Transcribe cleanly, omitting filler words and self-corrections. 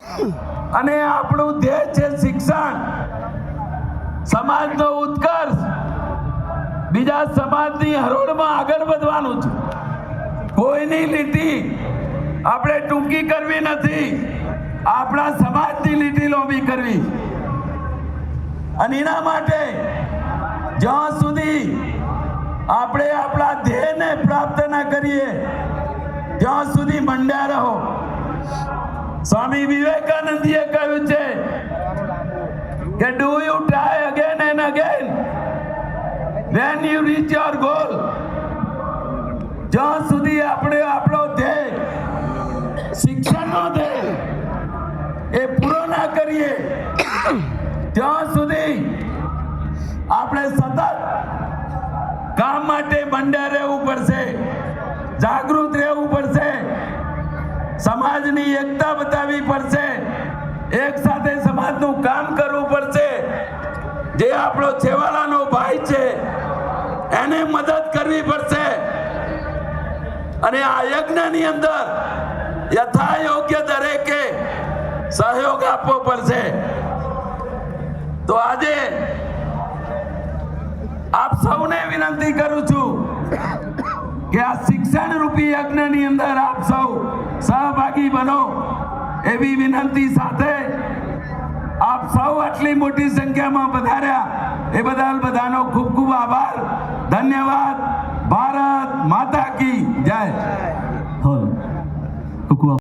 અને આપણું ધ્યેય છે શિક્ષણ, સમાજનો ઉત્કર્ષ, બીજા સમાજની હરોળમાં આગળ વધવાનું છે. કોઈની લીટી આપણે ટૂંકી કરવી નથી, આપણા સમાજની લીટી લોબી કરવી. અને એના માટે જ્યાં સુધી આપણે આપણા ધ્યેયને પ્રાપ્ત ન કરીએ ત્યાં સુધી મંડ્યા રહો. સ્વામી વિવેકાનંદજીએ કહ્યું છે કે do you try again and again when you reach your goal. જ્યાં સુધી આપણે આપણો ધ્યેય શિક્ષણનો ધ્યેય એ પૂરો ના કરીએ ત્યાં સુધી આપણે સતત કામ માટે મંડ્યા રહેવું પડશે, જાગૃત રહેવું પડશે, સમાજની એકતા બતાવવી પડશે, એક સાથે સમાજનું કામ કરવું પડશે. જે આપણો છેવાડાનો ભાઈ છે એને મદદ કરવી પડશે. અને આ યજ્ઞની અંદર યથાયોગ્ય દરેકે સહયોગ આપવો પડશે. તો આજે આપ સૌને વિનંતી કરું છું કે આ શિક્ષણ રૂપી યજ્ઞની અંદર આપ સૌ સહભાગી બનો એવી વિનંતી સાથે આપ સૌ આટલી મોટી સંખ્યામાં પધાર્યા એ બદલ બધાનો ખૂબ ખૂબ આભાર. ધન્યવાદ. ભારત માતા કી જય.